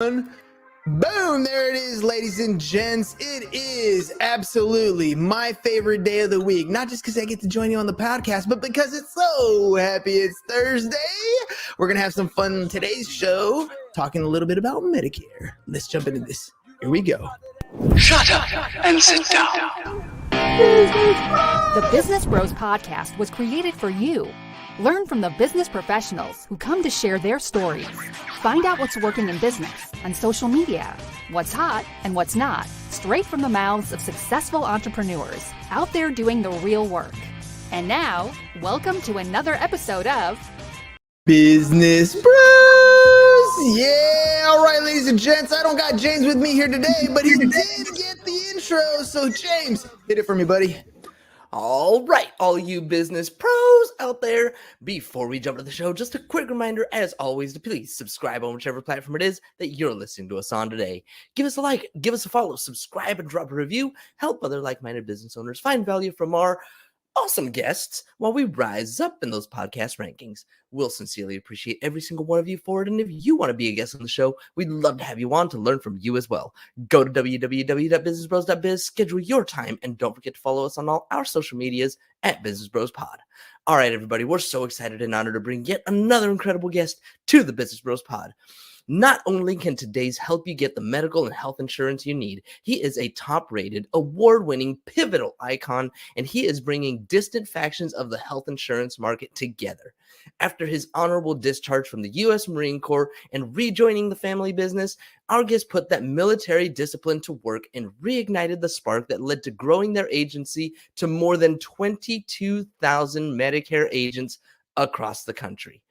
Boom, there it is, ladies and gents. It is absolutely my favorite day of the week, not just because I get to join you on the podcast, but because it's so happy it's Thursday. We're gonna have some fun in today's show, talking a little bit about Medicare. Let's jump into this. Here we go. Shut up and sit down. The Business Bros Podcast was created for you. Learn from the business professionals who come to share their stories. Find out what's working in business and social media, what's hot and what's not, straight from the mouths of successful entrepreneurs out there doing the real work. And now, welcome to another episode of Business Bros. Yeah, all right, ladies and gents. I don't got James with me here today, but he did get the intro. So, James, hit it for me, buddy. All right, all you business pros out there, before we jump into the show, just a quick reminder, as always, to please subscribe on whichever platform it is that you're listening to us on today. Give us a like, give us a follow, subscribe, and drop a review. Help other like-minded business owners find value from our awesome guests while we rise up in those podcast rankings. We'll sincerely appreciate every single one of you for it, and if you want to be a guest on the show, we'd love to have you on to learn from you as well. Go to www.businessbros.biz, schedule your time, and don't forget to follow us on all our social medias at Business Bros Pod. All right, everybody, we're so excited and honored to bring yet another incredible guest to the Business Bros Pod. Not only can today's help you get the medical and health insurance you need, he is a top-rated, award-winning, pivotal icon, and he is bringing distant factions of the health insurance market together. After his honorable discharge from the U.S. Marine Corps and rejoining the family business, our guest put that military discipline to work and reignited the spark that led to growing their agency to more than 22,000 Medicare agents across the country.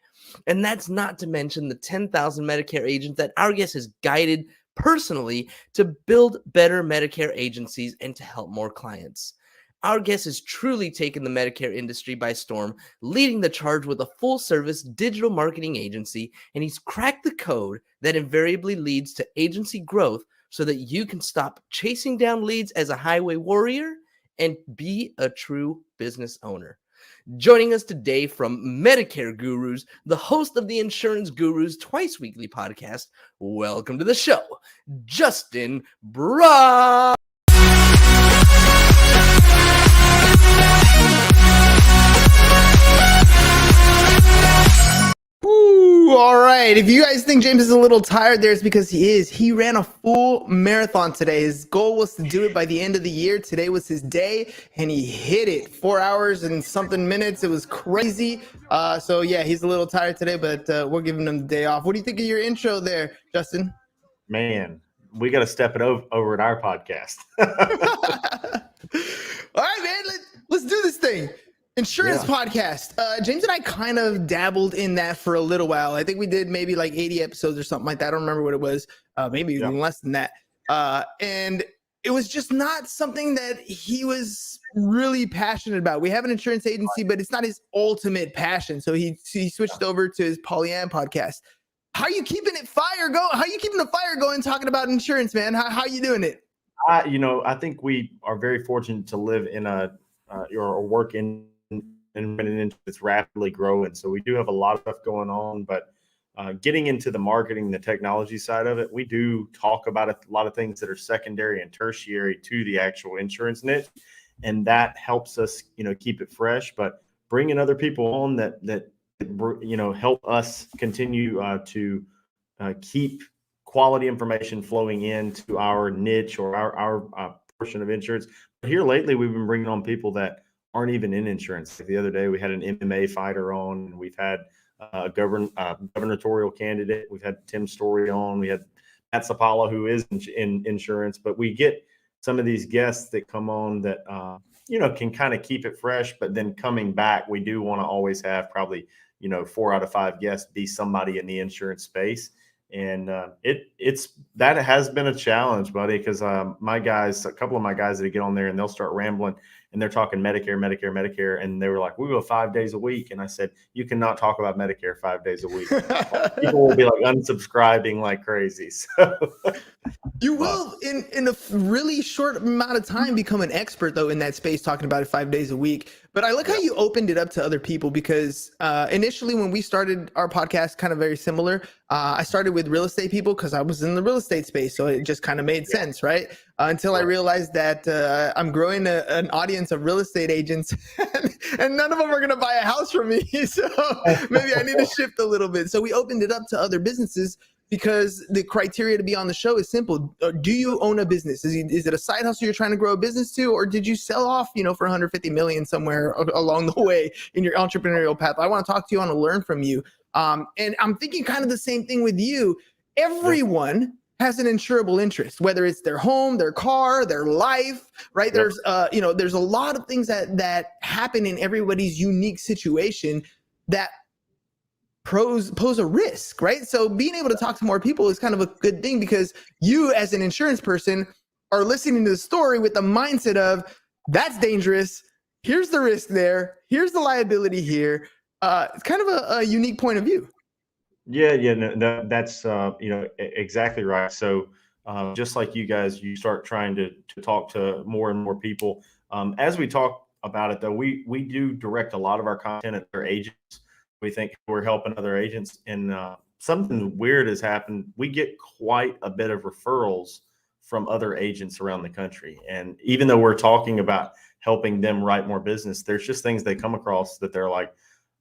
And that's not to mention the 10,000 Medicare agents that our guest has guided personally to build better Medicare agencies and to help more clients. Our guest has truly taken the Medicare industry by storm, leading the charge with a full-service digital marketing agency, and he's cracked the code that invariably leads to agency growth so that you can stop chasing down leads as a highway warrior and be a true business owner. Joining us today from Medicare Gurus, the host of the Insurance Gurus twice weekly podcast. Welcome to the show, Justin Brock. All right. If you guys think James is a little tired there, it's because he is. He ran a full marathon today. His goal was to do it by the end of the year. Today was his day, and he hit it. 4 hours and something minutes. It was crazy. So, yeah, he's a little tired today, but we're giving him the day off. What do you think of your intro there, Justin? Man, we got to step it over at our podcast. All right, man. Let's do this thing. Insurance podcast. James and I kind of dabbled in that for a little while. I think we did maybe like 80 episodes or something like that. I don't remember what it was. Maybe even less than that. And it was just not something that he was really passionate about. We have an insurance agency, but it's not his ultimate passion. So he switched over to his Pollyann podcast. How are you keeping it fire going? How are you keeping the fire going talking about insurance, man? How are you doing it? I think we are very fortunate to live in or work in it's rapidly growing. So we do have a lot of stuff going on, but getting into the marketing, the technology side of it, we do talk about a lot of things that are secondary and tertiary to the actual insurance niche. And that helps us, keep it fresh, but bringing other people on that help us continue to keep quality information flowing into our niche or our portion of insurance. But here lately, we've been bringing on people that aren't even in insurance. Like the other day, we had an MMA fighter on, and we've had a gubernatorial candidate. We've had Tim Story on. We had Matt Sapala, who is in insurance. But we get some of these guests that come on that, can kind of keep it fresh. But then coming back, we do want to always have probably, 4 out of 5 guests be somebody in the insurance space. And that has been a challenge, buddy, because a couple of my guys that get on there and they'll start rambling and they're talking Medicare. And they were like, we go 5 days a week. And I said, you cannot talk about Medicare 5 days a week. People will be like unsubscribing like crazy. So you will in a really short amount of time become an expert though in that space, talking about it 5 days a week. But I like how you opened it up to other people, because initially when we started our podcast, kind of very similar. I started with real estate people because I was in the real estate space. So it just kind of made sense, right? Until I realized that I'm growing an audience of real estate agents and none of them are going to buy a house from me. So maybe I need to shift a little bit. So we opened it up to other businesses, because the criteria to be on the show is simple. Do you own a business? Is it a side hustle you're trying to grow a business to, or did you sell off, for 150 million somewhere along the way in your entrepreneurial path? I want to talk to you. I want to learn from you. And I'm thinking kind of the same thing with you. Everyone has an insurable interest, whether it's their home, their car, their life, right? There's, there's a lot of things that happen in everybody's unique situation that pose a risk, right? So being able to talk to more people is kind of a good thing, because you as an insurance person are listening to the story with the mindset of, that's dangerous. Here's the risk there. Here's the liability here. It's kind of a unique point of view. No, that's exactly right. So just like you guys, you start trying to talk to more and more people. As we talk about it, though, we do direct a lot of our content at their agents. We think we're helping other agents, and something weird has happened. We get quite a bit of referrals from other agents around the country. And even though we're talking about helping them write more business, there's just things they come across that they're like,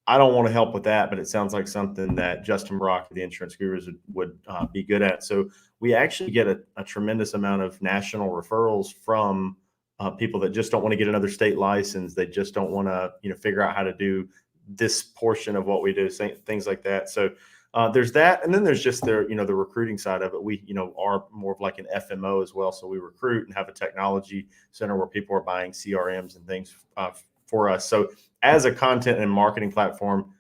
I don't want to help with that, but it sounds like something that Justin Brock, the Insurance Gurus, would be good at. So we actually get a tremendous amount of national referrals from people that just don't want to get another state license. They just don't want to, figure out how to do this portion of what we do, things like that. So there's that. And then there's just the recruiting side of it. We, are more of like an FMO as well. So we recruit and have a technology center where people are buying CRMs and things for us. So as a content and marketing platform,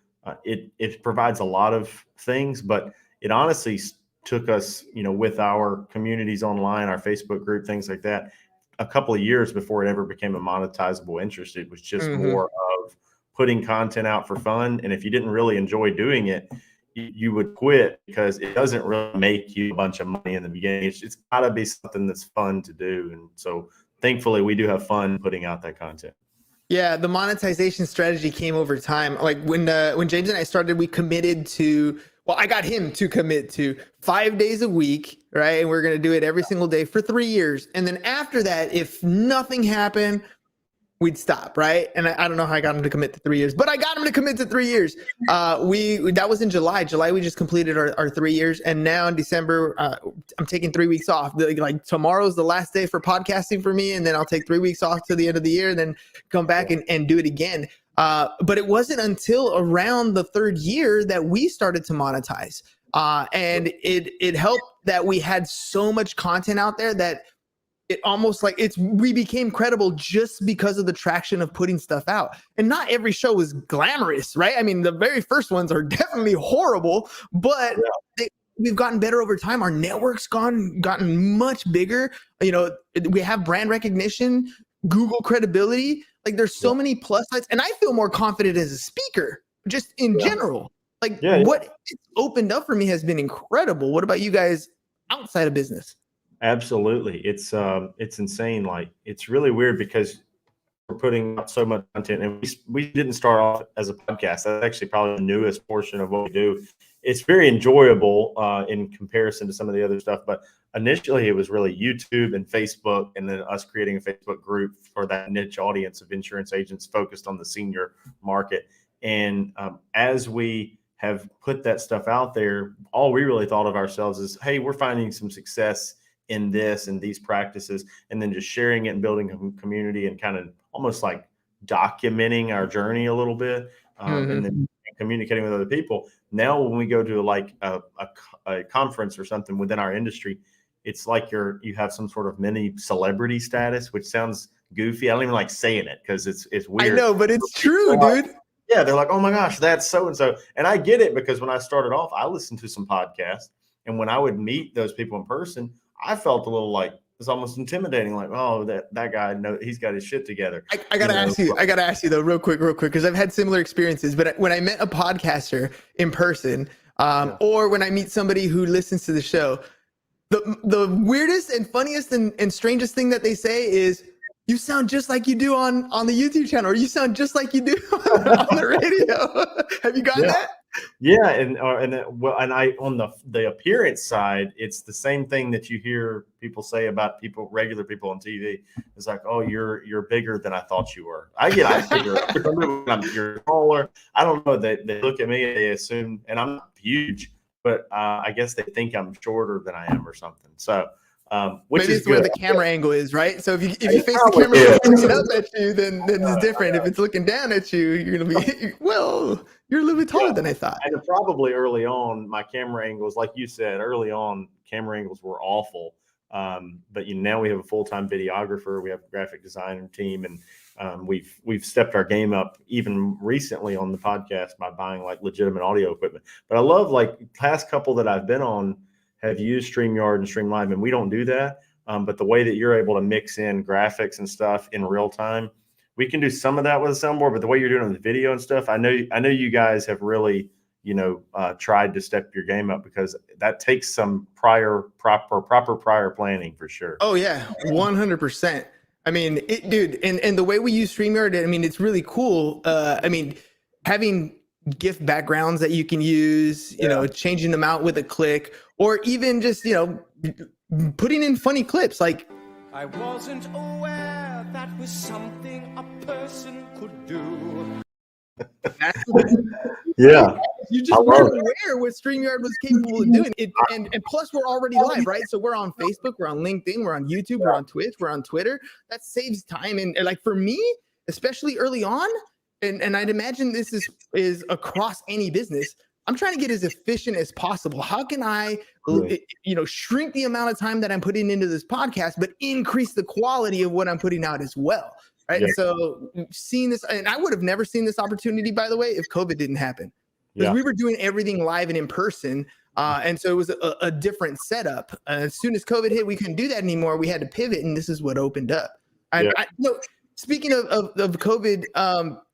it provides a lot of things, but it honestly took us, with our communities online, our Facebook group, things like that, a couple of years before it ever became a monetizable interest. It was just more of putting content out for fun. And if you didn't really enjoy doing it, you would quit, because it doesn't really make you a bunch of money in the beginning. It's got to be something that's fun to do. And so thankfully we do have fun putting out that content. Yeah, the monetization strategy came over time. Like when James and I started, we committed to, I got him to commit to 5 days a week, right? And we're going to do it every single day for 3 years. And then after that, if nothing happened, we'd stop, right? And I don't know how I got him to commit to 3 years, but I got him to commit to 3 years. That was in July. July, we just completed our 3 years. And now in December, I'm taking 3 weeks off. Like tomorrow's the last day for podcasting for me. And then I'll take 3 weeks off to the end of the year, and then come back and do it again. But it wasn't until around the third year that we started to monetize. And it helped that we had so much content out there that it almost like we became credible just because of the traction of putting stuff out. And not every show was glamorous, right? I mean, the very first ones are definitely horrible, but we've gotten better over time. Our network's gotten much bigger. We have brand recognition, Google credibility. Like there's so many plus sides, and I feel more confident as a speaker just in general. Like what it's opened up for me has been incredible. What about you guys outside of business? Absolutely. It's insane. Like it's really weird because we're putting out so much content, and we didn't start off as a podcast. That's actually probably the newest portion of what we do. It's very enjoyable in comparison to some of the other stuff. But initially it was really YouTube and Facebook, and then us creating a Facebook group for that niche audience of insurance agents focused on the senior market. And as we have put that stuff out there, all we really thought of ourselves is, hey, we're finding some success in this and these practices, and then just sharing it and building a community and kind of almost like documenting our journey a little bit, and then communicating with other people. Now, when we go to like a conference or something within our industry, it's like you have some sort of mini celebrity status, which sounds goofy. I don't even like saying it because it's weird. I know, but it's true, dude. Yeah, they're like, oh my gosh, that's so and so. And I get it, because when I started off, I listened to some podcasts, and when I would meet those people in person, I felt a little like it's almost intimidating. Like, oh, that guy, he's got his shit together. I gotta ask you though, real quick, because I've had similar experiences. But when I met a podcaster in person, or when I meet somebody who listens to the show, the weirdest and funniest and strangest thing that they say is, you sound just like you do on the YouTube channel, or you sound just like you do on the radio. Have you gotten that? Yeah, and I on the appearance side, it's the same thing that you hear people say about regular people on TV. It's like, oh, you're bigger than I thought you were. I'm bigger. You're smaller. I don't know. They look at me and they assume, and I'm not huge, but I guess they think I'm shorter than I am or something. So. Which maybe is it's where the camera angle is, right? So if you face the camera looking up at you, then it's different. If it's looking down at you, you're gonna be you're a little bit taller than I thought. And probably early on, my camera angles, like you said, early on, camera angles were awful. But now we have a full-time videographer, we have a graphic designer team, and we've stepped our game up even recently on the podcast by buying like legitimate audio equipment. But I love like past couple that I've been on have used StreamYard and StreamLive, and we don't do that. But the way that you're able to mix in graphics and stuff in real time, we can do some of that with a soundboard. But the way you're doing it with video and stuff, I know you guys have really, tried to step your game up, because that takes some proper prior planning for sure. Oh yeah, 100%. I mean, dude, and the way we use StreamYard, I mean, it's really cool. I mean, having GIF backgrounds that you can use, changing them out with a click, or even just, putting in funny clips. Like, I wasn't aware that was something a person could do. Yeah. You just weren't aware what StreamYard was capable of doing. And plus we're already live, right? So we're on Facebook, we're on LinkedIn, we're on YouTube, we're on Twitch, we're on Twitter. That saves time. And like for me, especially early on, and I'd imagine this is across any business, I'm trying to get as efficient as possible. How can I, shrink the amount of time that I'm putting into this podcast, but increase the quality of what I'm putting out as well? Right. Yeah. So seeing this, and I would have never seen this opportunity, by the way, if COVID didn't happen, because we were doing everything live and in person. And so it was a different setup. As soon as COVID hit, we couldn't do that anymore. We had to pivot, and this is what opened up. And speaking of COVID,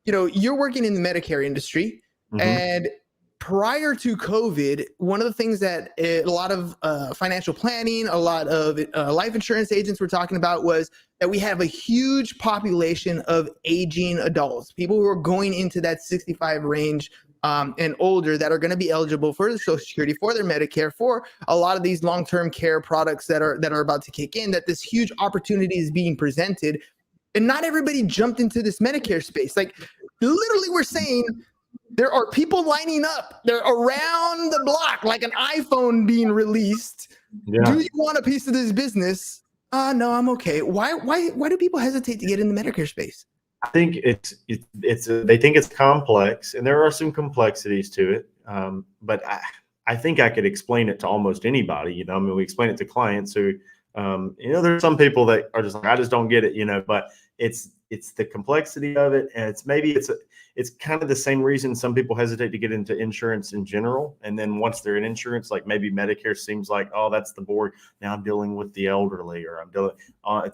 you're working in the Medicare industry, and prior to COVID, one of the things that a lot of financial planning, a lot of life insurance agents were talking about was that we have a huge population of aging adults, people who are going into that 65 range and older, that are going to be eligible for the Social Security, for their Medicare, for a lot of these long-term care products that are about to kick in, that this huge opportunity is being presented. And not everybody jumped into this Medicare space. Like, literally, we're saying there are people lining up. They're around the block, like an iPhone being released. Yeah. Do you want a piece of this business? No, I'm okay. Why do people hesitate to get in the Medicare space? I think they think it's complex, and there are some complexities to it. But I think I could explain it to almost anybody. I mean, we explain it to clients who, there's some people that are just like, I just don't get it, but it's the complexity of it. And it's kind of the same reason some people hesitate to get into insurance in general. And then once they're in insurance, like maybe Medicare seems like, oh, that's the board. Now I'm dealing with the elderly, or I'm dealing,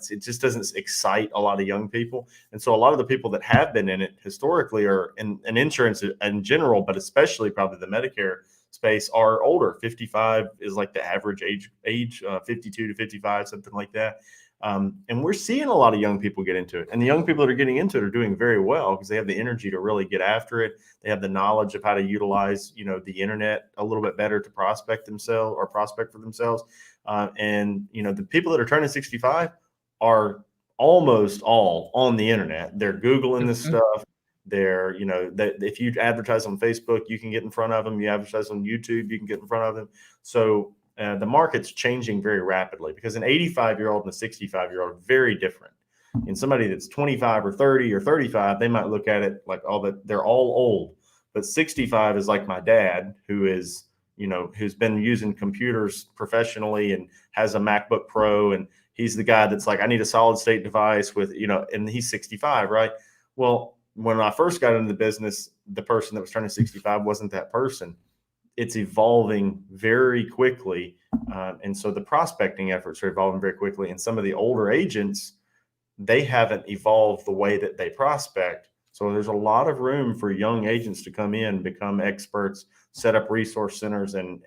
it just doesn't excite a lot of young people. And so a lot of the people that have been in it historically are in insurance in general, but especially probably the Medicare space, are older. 55 is like the average age, 52 to 55, something like that. And we're seeing a lot of young people get into it, and the young people that are getting into it are doing very well, because they have the energy to really get after it. They have the knowledge of how to utilize, the internet a little bit better to prospect for themselves. And the people that are turning 65 are almost all on the internet. They're Googling this stuff. They're, that if you advertise on Facebook, you can get in front of them. You advertise on YouTube, you can get in front of them. So the market's changing very rapidly, because an 85-year-old and a 65-year-old are very different. And somebody that's 25 or 30 or 35, they might look at it like they're all old. But 65 is like my dad, who is, who's been using computers professionally and has a MacBook Pro. And he's the guy that's like, I need a solid state device with, and he's 65, right? Well, when I first got into the business, the person that was turning 65 wasn't that person. It's evolving very quickly. And so the prospecting efforts are evolving very quickly. And some of the older agents, they haven't evolved the way that they prospect. So there's a lot of room for young agents to come in, become experts, set up resource centers, and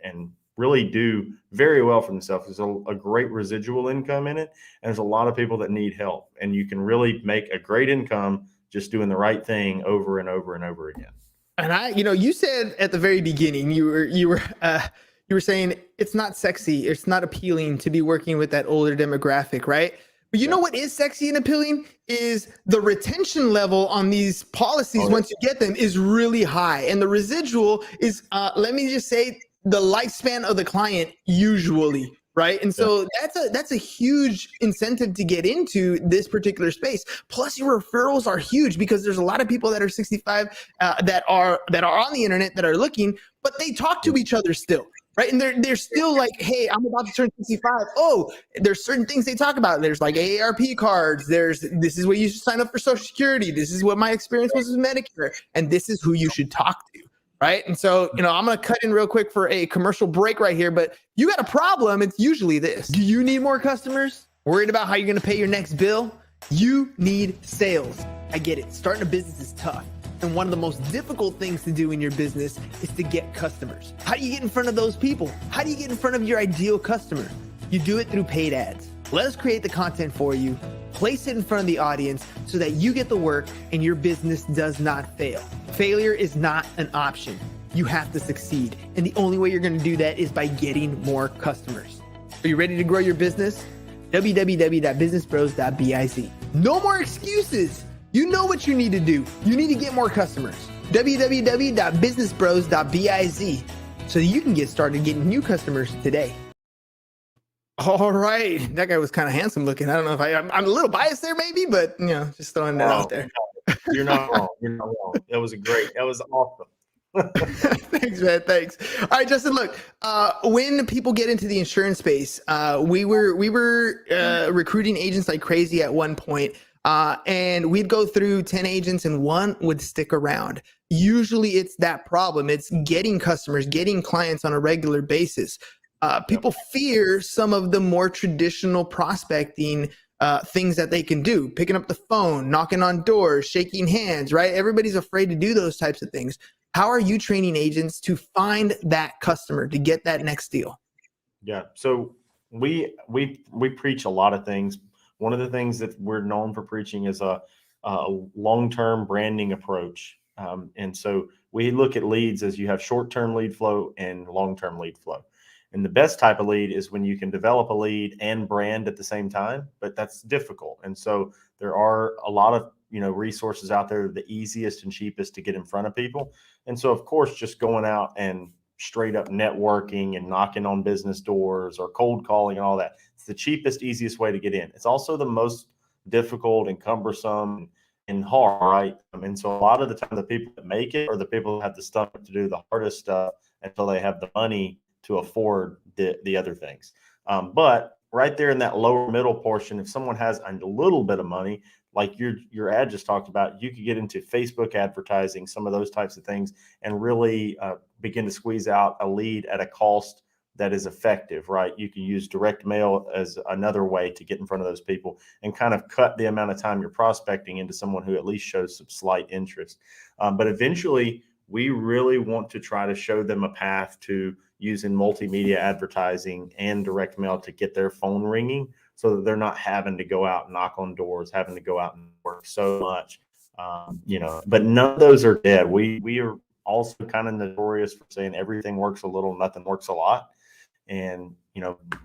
really do very well for themselves. There's a great residual income in it. And there's a lot of people that need help, and you can really make a great income just doing the right thing over and over and over again. And you said at the very beginning, you were saying it's not sexy, it's not appealing to be working with that older demographic, right? But you know what is sexy and appealing is the retention level on these policies once you get them is really high. And the residual is, let me just say, the lifespan of the client usually, right? And so that's a huge incentive to get into this particular space. Plus your referrals are huge because there's a lot of people that are 65 that are on the internet that are looking, but they talk to each other still. Right. And they're still like, hey, I'm about to turn 65. Oh, there's certain things they talk about. There's like AARP cards. This is where you should sign up for Social Security. This is what my experience was with Medicare. And this is who you should talk to. Right. And so, I'm going to cut in real quick for a commercial break right here. But you got a problem. It's usually this. Do you need more customers? Worried about how you're going to pay your next bill? You need sales. I get it. Starting a business is tough. And one of the most difficult things to do in your business is to get customers. How do you get in front of those people? How do you get in front of your ideal customer? You do it through paid ads. Let us create the content for you, place it in front of the audience so that you get the work and your business does not fail. Failure is not an option. You have to succeed. And the only way you're going to do that is by getting more customers. Are you ready to grow your business? www.businessbros.biz. No more excuses. You know what you need to do. You need to get more customers. www.businessbros.biz so that you can get started getting new customers today. All right. That guy was kind of handsome looking. I don't know if I'm a little biased there maybe, but just throwing that out there. You're not wrong. You're not wrong. That was awesome. Thanks, man. Thanks. All right, Justin, look, when people get into the insurance space, we were recruiting agents like crazy at one point. And we'd go through 10 agents and one would stick around. Usually it's that problem. It's getting customers, getting clients on a regular basis. People fear some of the more traditional prospecting things that they can do, picking up the phone, knocking on doors, shaking hands, right? Everybody's afraid to do those types of things. How are you training agents to find that customer, to get that next deal? Yeah. So we preach a lot of things. One of the things that we're known for preaching is a long-term branding approach. And so we look at leads as you have short-term lead flow and long-term lead flow. And the best type of lead is when you can develop a lead and brand at the same time, but that's difficult. And so there are a lot of, resources out there, the easiest and cheapest to get in front of people. And so, of course, just going out and straight up networking and knocking on business doors or cold calling and all that. It's the cheapest, easiest way to get in. It's also the most difficult and cumbersome and hard, right? And so a lot of the time the people that make it are the people that have the stomach to do the hardest stuff until they have the money to afford the other things. But right there in that lower middle portion, if someone has a little bit of money, like your ad just talked about, you could get into Facebook advertising, some of those types of things, and really begin to squeeze out a lead at a cost that is effective, right? You can use direct mail as another way to get in front of those people and kind of cut the amount of time you're prospecting into someone who at least shows some slight interest. But eventually, we really want to try to show them a path to using multimedia advertising and direct mail to get their phone ringing so that they're not having to go out and knock on doors, having to go out and work so much, but none of those are dead. We are also kind of notorious for saying everything works a little, nothing works a lot. And,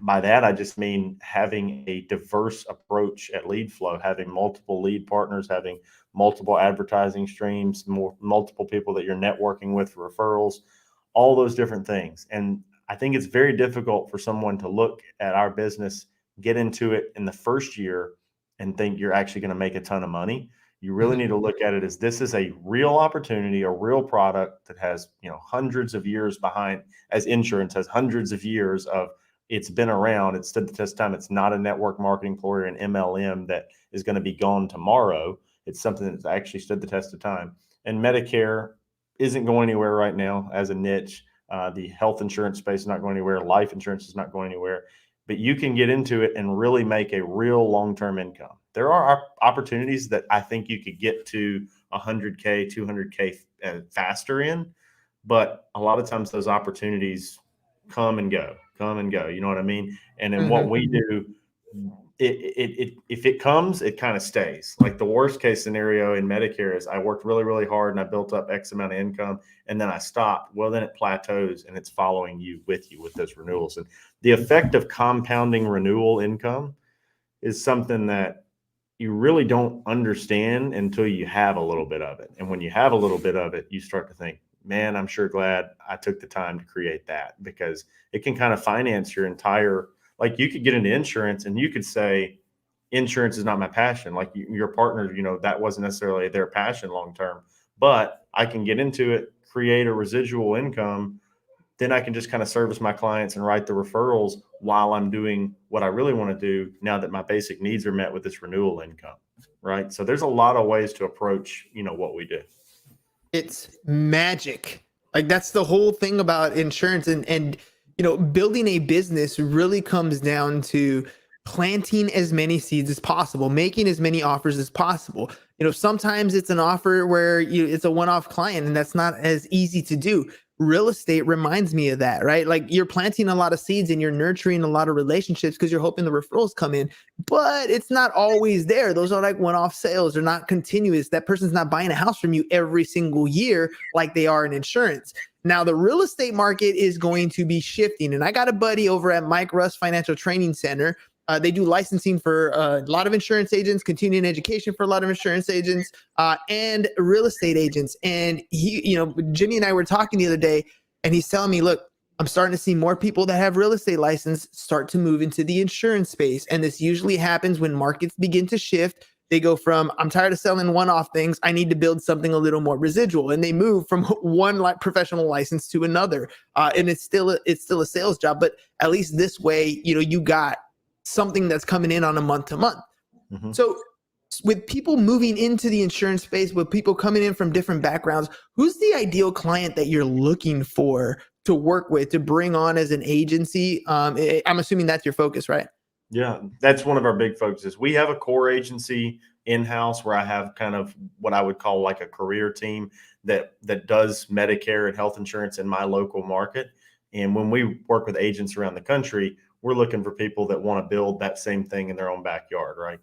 by that, I just mean having a diverse approach at lead flow, having multiple lead partners, having multiple advertising streams, multiple people that you're networking with for referrals, all those different things. And I think it's very difficult for someone to look at our business, get into it in the first year and think you're actually going to make a ton of money. You really need to look at it as this is a real opportunity, a real product that has, hundreds of years behind, as insurance has hundreds of years of it's been around. It stood the test of time. It's not a network marketing employer, an MLM that is going to be gone tomorrow. It's something that's actually stood the test of time. And Medicare isn't going anywhere right now as a niche. The health insurance space is not going anywhere. Life insurance is not going anywhere. But you can get into it and really make a real long-term income. There are opportunities that I think you could get to 100K, 200K faster in, but a lot of times those opportunities come and go. You know what I mean? And then what we do, if it comes, it kind of stays. Like the worst case scenario in Medicare is I worked really, really hard and I built up X amount of income and then I stopped. Well, then it plateaus and it's following you with those renewals. And the effect of compounding renewal income is something that you really don't understand until you have a little bit of it. And when you have a little bit of it, you start to think, man, I'm sure glad I took the time to create that, because it can kind of finance your entire, like you could get into insurance and you could say, insurance is not my passion. Like your partner, that wasn't necessarily their passion long-term, but I can get into it, create a residual income. Then I can just kind of service my clients and write the referrals while I'm doing what I really want to do now that my basic needs are met with this renewal income, right? So there's a lot of ways to approach, what we do. It's magic. Like that's the whole thing about insurance, and building a business really comes down to planting as many seeds as possible, making as many offers as possible. Sometimes it's an offer where it's a one-off client and that's not as easy to do. Real estate reminds me of that, right? Like you're planting a lot of seeds and you're nurturing a lot of relationships because you're hoping the referrals come in, but it's not always there. Those are like one-off sales. They're not continuous. That person's not buying a house from you every single year like they are in insurance. Now, the real estate market is going to be shifting. And I got a buddy over at Mike Russ Financial Training Center. They do licensing for a lot of insurance agents, continuing education for a lot of insurance agents, and real estate agents. And he, Jimmy and I were talking the other day, and he's telling me, look, I'm starting to see more people that have real estate license start to move into the insurance space. And this usually happens when markets begin to shift. They go from, I'm tired of selling one-off things, I need to build something a little more residual. And they move from one professional license to another. And it's still a sales job, but at least this way, you got something that's coming in on a month to month. So with people moving into the insurance space, with people coming in from different backgrounds, who's the ideal client that you're looking for to work with, to bring on as an agency? I'm assuming that's your focus, right? Yeah, that's one of our big focuses. We have a core agency in-house where I have kind of what I would call like a career team that does Medicare and health insurance in my local market. And when we work with agents around the country, we're looking for people that want to build that same thing in their own backyard, right?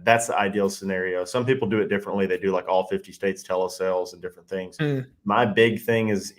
That's the ideal scenario. Some people do it differently. They do like all 50 states telesales and different things. My big thing is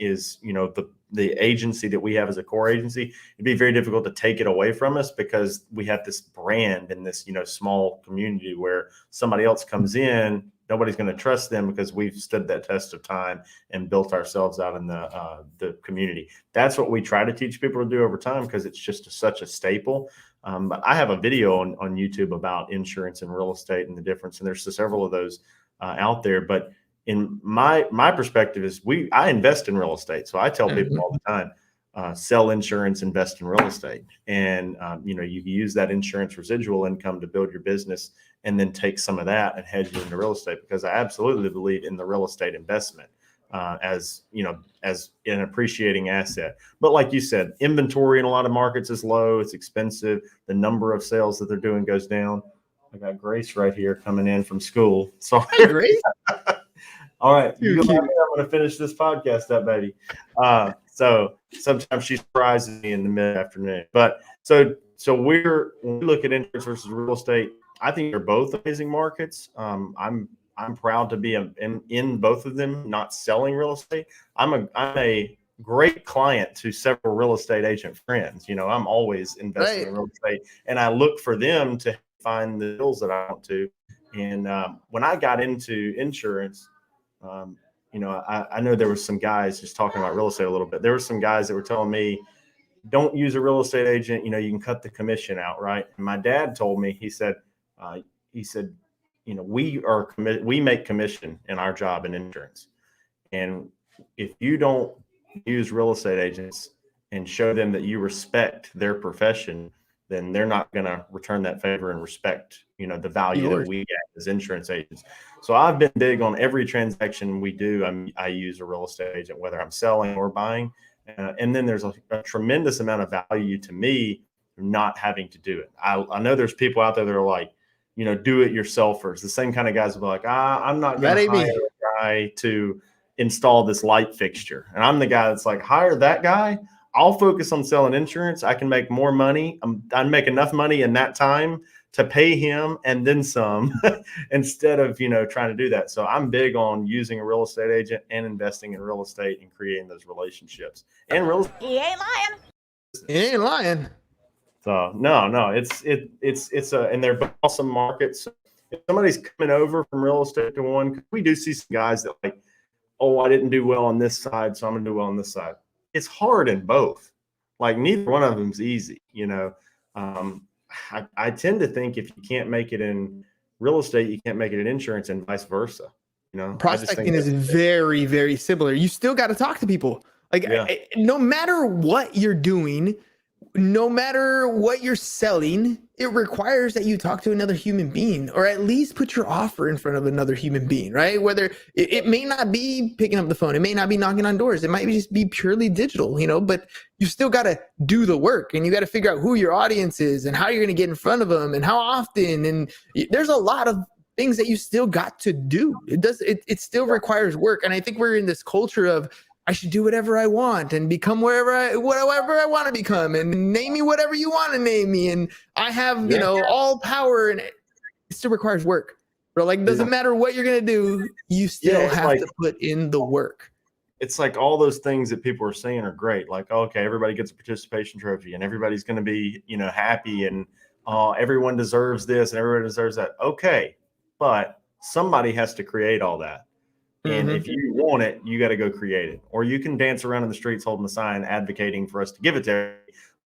the agency that we have as a core agency. It'd be very difficult to take it away from us because we have this brand in this small community where somebody else comes in. Nobody's going to trust them because we've stood that test of time and built ourselves out in the community. That's what we try to teach people to do over time because it's just such a staple. But I have a video on YouTube about insurance and real estate and the difference, and there's several of those out there. But in my perspective is I invest in real estate, so I tell people all the time, sell insurance, invest in real estate, and you use that insurance residual income to build your business, and then take some of that and hedge it into real estate because I absolutely believe in the real estate investment as an appreciating asset. But like you said, inventory in a lot of markets is low. It's expensive. The number of sales that they're doing goes down. I got Grace right here coming in from school. Sorry, Hi, Grace. All right. I'm going to finish this podcast up, baby. So sometimes she surprises me in the mid-afternoon. But so when we look at insurance versus real estate, I think they're both amazing markets. I'm proud to be in both of them, not selling real estate. I'm a great client to several real estate agent friends. I'm always investing in real estate, and I look for them to find the deals that I want to. And when I got into insurance, I know there were some guys just talking about real estate a little bit. There were some guys that were telling me, don't use a real estate agent. You can cut the commission out, right? And my dad told me, he said, we make commission in our job in insurance. And if you don't use real estate agents and show them that you respect their profession, then they're not going to return that favor and respect, the value that we get as insurance agents. So I've been big on every transaction we do. I use a real estate agent, whether I'm selling or buying. And then there's a tremendous amount of value to me not having to do it. I know there's people out there that are like, do-it-yourselfers. The same kind of guys will be like, I'm not going to hire a guy to install this light fixture. And I'm the guy that's like, hire that guy. I'll focus on selling insurance. I can make more money. I make enough money in that time to pay him and then some instead of, trying to do that. So I'm big on using a real estate agent and investing in real estate and creating those relationships. And real estate. He ain't lying. So no, it's and they're both awesome markets. If somebody's coming over from real estate to one, we do see some guys that like, oh, I didn't do well on this side, so I'm gonna do well on this side. It's hard in both. Like neither one of them's easy, I tend to think if you can't make it in real estate, you can't make it in insurance, and vice versa. Prospecting is very, very similar. You still got to talk to people. Like no matter what you're doing, no matter what you're selling, it requires that you talk to another human being, or at least put your offer in front of another human being, right? Whether it may not be picking up the phone, it may not be knocking on doors, it might just be purely digital, but you still got to do the work, and you got to figure out who your audience is and how you're going to get in front of them and how often. And there's a lot of things that you still got to do. It still requires work. And I think we're in this culture of, I should do whatever I want and become whatever I want to become, and name me whatever you want to name me. And I have, all power, and it still requires work. Bro, like, doesn't matter what you're going to do. You still have to put in the work. It's like all those things that people are saying are great. Like, okay, everybody gets a participation trophy and everybody's going to be, happy, and everyone deserves this and everyone deserves that. Okay. But somebody has to create all that. And if you want it, you got to go create it. Or you can dance around in the streets holding a sign advocating for us to give it to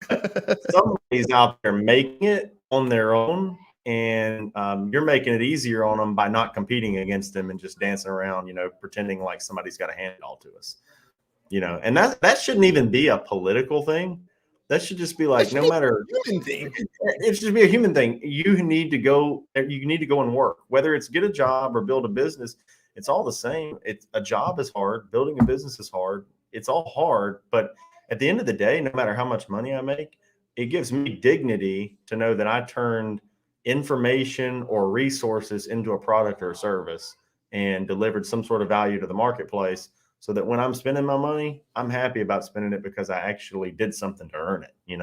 everybody. Somebody's out there making it on their own, and you're making it easier on them by not competing against them and just dancing around, pretending like somebody's got to hand it all to us. And that shouldn't even be a political thing. That should just be like, no matter human thing. It should be a human thing. You need to go and work, whether it's get a job or build a business. It's all the same. A job is hard. Building a business is hard. It's all hard. But at the end of the day, no matter how much money I make, it gives me dignity to know that I turned information or resources into a product or a service and delivered some sort of value to the marketplace, so that when I'm spending my money, I'm happy about spending it because I actually did something to earn it, and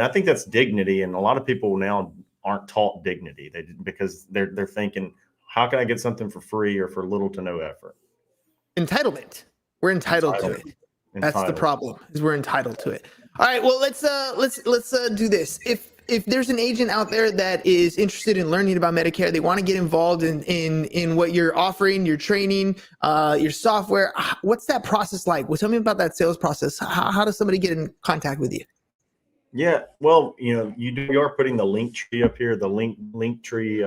I think that's dignity. And a lot of people now aren't taught dignity. Because they're thinking, how can I get something for free or for little to no effort? Entitlement. We're entitled to it. That's the problem, is we're entitled to it. All right. Well, let's do this. If there's an agent out there that is interested in learning about Medicare, they want to get involved in what you're offering, your training, your software, what's that process like? Well, tell me about that sales process. How does somebody get in contact with you? Yeah. Well, you are putting the link tree up here, the link tree,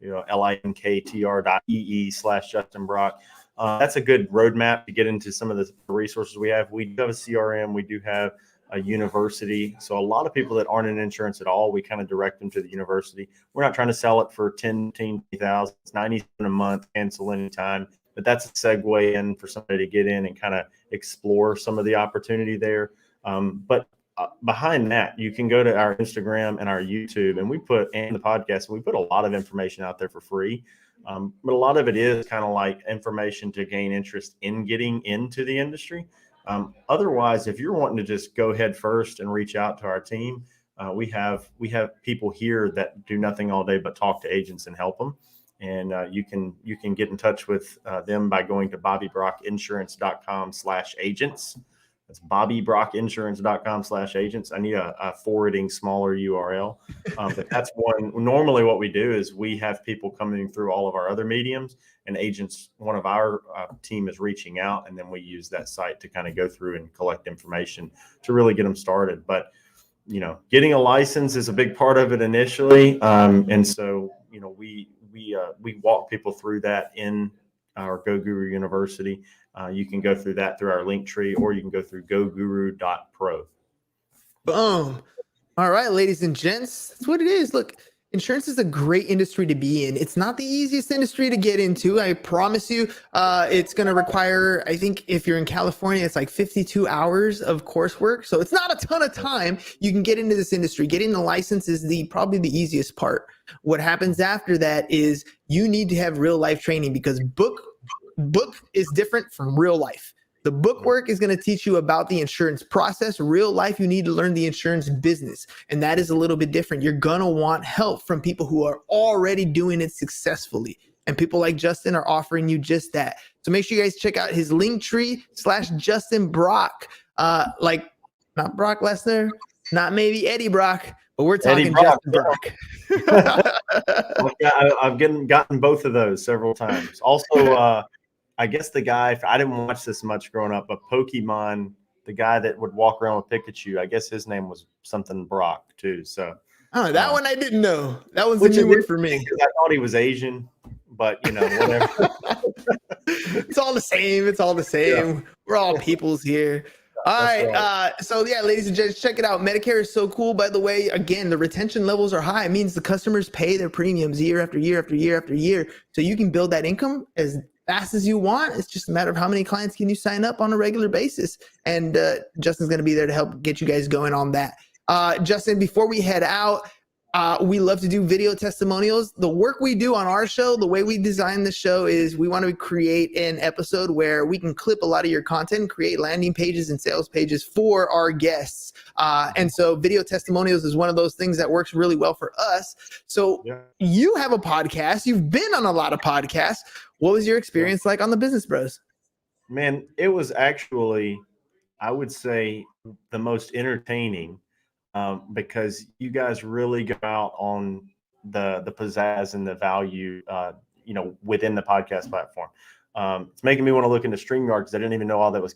linktr.ee/Justin Brock. That's a good roadmap to get into some of the resources we have. We do have a CRM. We do have a university. So a lot of people that aren't in insurance at all, we kind of direct them to the university. We're not trying to sell it for $10,000, it's $97 a month, cancel anytime. But that's a segue in for somebody to get in and kind of explore some of the opportunity there. But behind that, you can go to our Instagram and our YouTube, and the podcast, and we put a lot of information out there for free. But a lot of it is kind of like information to gain interest in getting into the industry. Otherwise, if you're wanting to just go head first and reach out to our team, we have people here that do nothing all day but talk to agents and help them. And you can get in touch with them by going to BobbyBrockInsurance.com/agents. That's BobbyBrockInsurance.com/agents. I need a forwarding smaller URL. But that's one. Normally what we do is we have people coming through all of our other mediums, and agents, one of our team is reaching out, and then we use that site to kind of go through and collect information to really get them started. But, getting a license is a big part of it initially. And so, we walk people through that in our Go Guru University. You can go through that through our link tree, or you can go through goguru.pro. Boom. All right, ladies and gents, that's what it is. Look, insurance is a great industry to be in. It's not the easiest industry to get into. I promise you, it's going to require, I think if you're in California, it's like 52 hours of coursework. So it's not a ton of time. You can get into this industry. Getting the license is probably the easiest part. What happens after that is you need to have real life training, because book is different from real life. The bookwork is going to teach you about the insurance process. Real life, you need to learn the insurance business. And that is a little bit different. You're going to want help from people who are already doing it successfully. And people like Justin are offering you just that. So make sure you guys check out his Linktree/Justin Brock. Like not Brock Lesnar, not maybe Eddie Brock, but we're talking Justin Brock. I've gotten both of those several times. Also, I guess the guy, I didn't watch this much growing up, but Pokemon, the guy that would walk around with Pikachu, I guess his name was something Brock too. So that one I didn't know. That was a new one for me. I thought he was Asian, but whatever. It's all the same. It's all the same. Yeah. We're all peoples here. All right. So yeah, ladies and gents, check it out. Medicare is so cool. By the way, again, the retention levels are high. It means the customers pay their premiums year after year after year after year. So you can build that income as fast as you want. It's just a matter of how many clients can you sign up on a regular basis. And Justin's going to be there to help get you guys going on that. Justin, before we head out, we love to do video testimonials. The work we do on our show, the way we design the show is we want to create an episode where we can clip a lot of your content, create landing pages and sales pages for our guests. And so video testimonials is one of those things that works really well for us. So you have a podcast. You've been on a lot of podcasts. What was your experience like on the Business Bros? Man, it was actually, I would say, the most entertaining. Because you guys really go out on the pizzazz and the value, within the podcast platform. It's making me want to look into Streamyard because I didn't even know all that was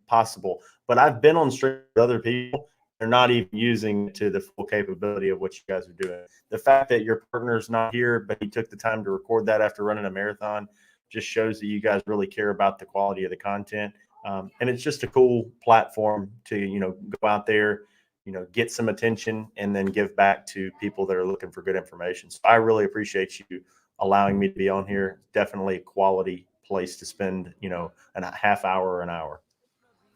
possible. But I've been on Stream with other people. They're not even using it to the full capability of what you guys are doing. The fact that your partner's not here, but he took the time to record that after running a marathon just shows that you guys really care about the quality of the content. And it's just a cool platform to, go out there, get some attention and then give back to people that are looking for good information. So I really appreciate you allowing me to be on here. Definitely a quality place to spend, a half hour or an hour.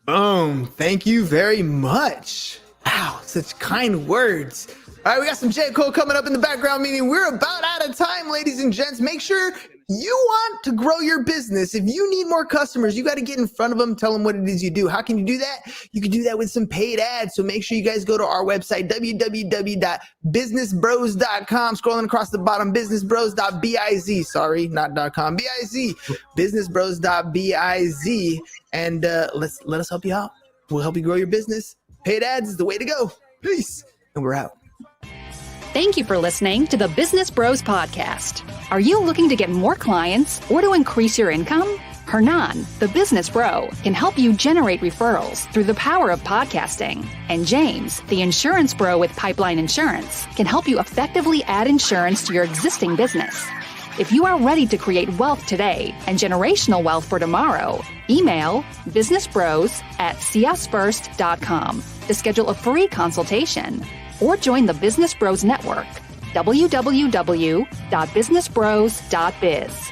Boom. Thank you very much. Wow, such kind words. All right, we got some J. Cole coming up in the background, meaning we're about out of time, ladies and gents. Make sure you want to grow your business. If you need more customers, you got to get in front of them, tell them what it is you do. How can you do that? You can do that with some paid ads. So make sure you guys go to our website, www.businessbros.com. Scrolling across the bottom, businessbros.biz. Sorry, not .com, biz. businessbros.biz. And let us help you out. We'll help you grow your business. Paid ads is the way to go. Peace. And we're out. Thank you for listening to the Business Bros Podcast. Are you looking to get more clients or to increase your income? Hernan, the Business Bro, can help you generate referrals through the power of podcasting. And James, the Insurance Bro with Pipeline Insurance, can help you effectively add insurance to your existing business. If you are ready to create wealth today and generational wealth for tomorrow, email businessbros@csfirst.com to schedule a free consultation. Or join the Business Bros Network, www.businessbros.biz.